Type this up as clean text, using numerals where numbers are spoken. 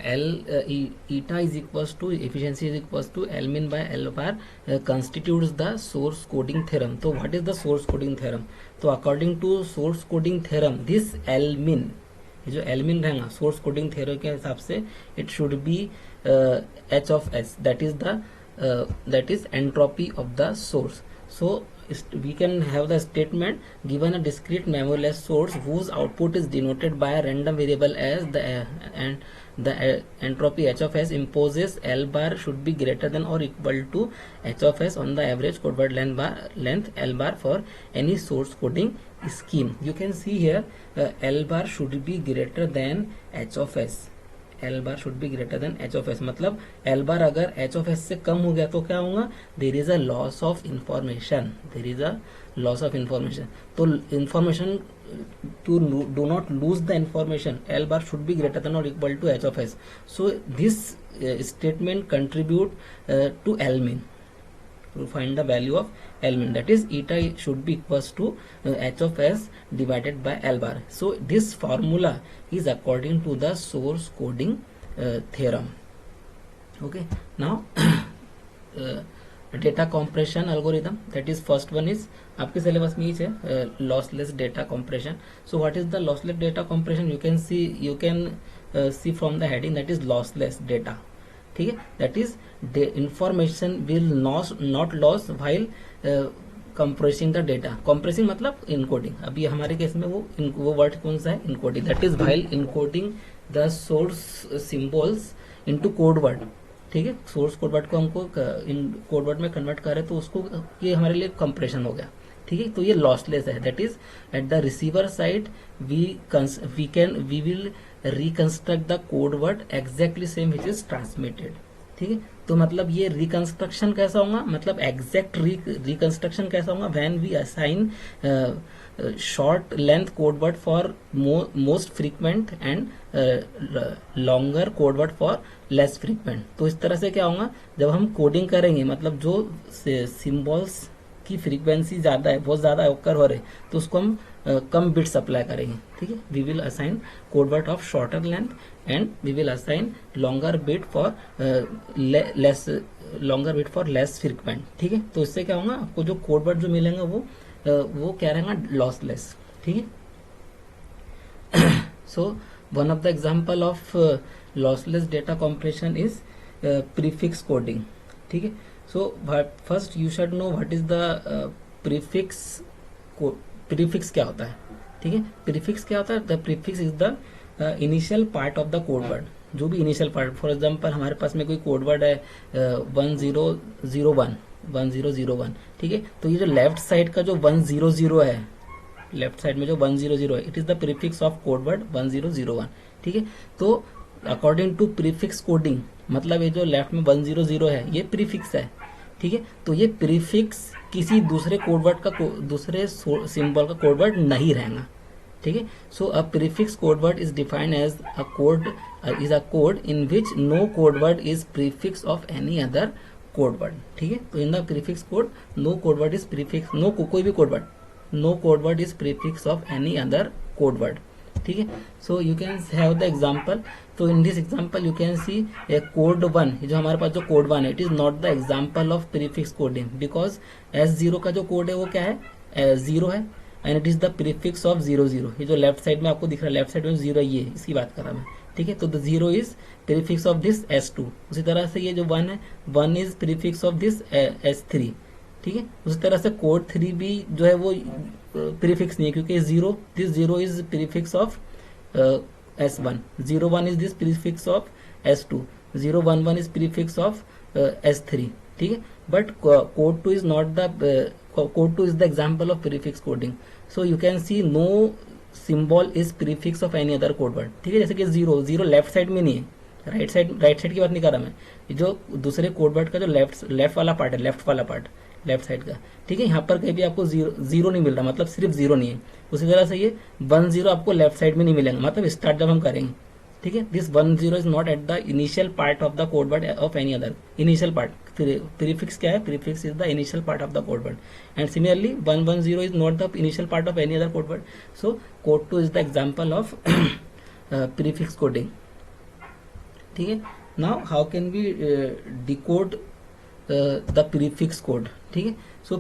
eta is equals to efficiency is equals to L min by L bar constitutes the source coding theorem. तो what is the source coding theorem? तो according to source coding theorem, this L min, ये जो L min रहेगा source coding theorem के हिसाब से, it should be H of S, that is entropy of the source. So we can have the statement, given a discrete memoryless source whose output is denoted by a random variable as the entropy H of S imposes L bar should be greater than or equal to H of S on the average code word length L bar for any source coding scheme. You can see here L bar should be greater than H of S. L bar should be greater than H of S, मतलब L bar अगर H of S से कम हो गया तो क्या होगा? There is a loss of information. There is a loss of information. तो information, to do not lose the information, L bar should be greater than or equal to H of S. So this statement contribute to L min. To find the value of L min, that is eta should be equals to H of S divided by L bar. So this formula is according to the source coding theorem. Okay, now data compression algorithm, that is first one is आपके syllabus में ही है lossless data compression. So what is the lossless data compression? You can see from the heading, that is lossless data. ठीक है, that is information will not loss while compressing the data. Compressing मतलब encoding. अभी हमारे case में वो word कौन सा है? Encoding. That is while encoding the source symbols into code word. ठीक है, सोर्स कोड वर्ड को हमको कोड वर्ड में कन्वर्ट करें तो उसको ये हमारे लिए कंप्रेशन हो गया. ठीक है, तो ये लॉसलेस है. That is at the receiver side we will reconstruct the code word exactly same which is transmitted. ठीक है, तो मतलब ये रिकंस्ट्रक्शन कैसा होगा? मतलब एग्जैक्ट रिकंस्ट्रक्शन कैसा होगा? When we assign short length code word for most frequent and longer code word for less frequent. तो इस तरह से क्या होगा, जब हम कोडिंग करेंगे, मतलब जो सिंबल्स की फ्रीक्वेंसी ज्यादा है, बहुत ज्यादा ओकर हो रहे, तो उसको हम कम बिट्स अप्लाई करेंगे. ठीक है, we will assign code word of shorter length and we will assign longer bit for less frequent. ठीक है, तो इससे क्या होगा, आपको जो कोड वर्ड जो मिलेंगे वो क्या रहेगा? लॉसलेस. ठीक है, so one of the example of lossless data compression is prefix coding. ठीक है, so first you should know what is the prefix. prefix क्या होता है? ठीक है, prefix क्या होता है? the prefix is the initial part of the code word. जो भी initial part, for example हमारे पास में कोई कोड वर्ड है 1001. ठीक है, तो ये जो लेफ्ट साइड का जो 100 है, लेफ्ट साइड में जो 100 है, it is the prefix of code word 1001. ठीक है, तो अकॉर्डिंग टू प्रीफिक्स कोडिंग, मतलब ये जो लेफ्ट में 100 है ये प्रीफिक्स है. ठीक है, तो ये प्रीफिक्स किसी दूसरे कोड वर्ड का दूसरे सिंबल का कोड वर्ड नहीं रहेगा. ठीक है, so a prefix code word is defined as a code in which no code word is prefix of any other code word. ठीक है, तो in the prefix code no code word is prefix, कोई भी code word, no code word is prefix of any other code word. ठीक है, so you can have the example. तो in this example you can see a code 1, जो हमारे पास जो code 1 है, it is not the example of prefix coding, because S0 का जो code है वो क्या है? 0 है and it is the prefix of 00. ये जो लेफ्ट साइड में आपको दिख रहा है, लेफ्ट साइड में 0 ये इसकी बात कर रहा मैं. ठीक है, तो the 0 is prefix of this S2. उसी तरह से ये जो 1 है, 1 is prefix of this S3. ठीक है, उसी तरह से कोड 3 भी जो है वो प्रीफिक्स नहीं है, क्योंकि this 0 is prefix of S1, 01 is this prefix of S2, 011 is prefix of S3. ठीक है, but code 2 is not the code 2 is the example of prefix coding. So you can see no symbol is prefix of any other code word. ठीक है, जैसे कि 0 left side में नहीं है, right side की बात नहीं कर रहा मैं, जो दूसरे कोड वर्ड का जो लेफ्ट वाला पार्ट है, लेफ्ट साइड का. ठीक है, यहाँ पर कहीं भी आपको जीरो नहीं मिल रहा, मतलब सिर्फ 0 नहीं है. उसी तरह से ये 10 आपको लेफ्ट साइड में नहीं मिलेंगे, मतलब स्टार्ट जब हम करेंगे. ठीक है, this 10 is not at the initial part of the code word of any other. Initial part prefix क्या है? Prefix is the initial part of the code word, and similarly 110 is not the initial part of any other code word. So code 2 is the example of prefix coding. ठीक है। Now how can we decode the prefix code, ठीक है। सो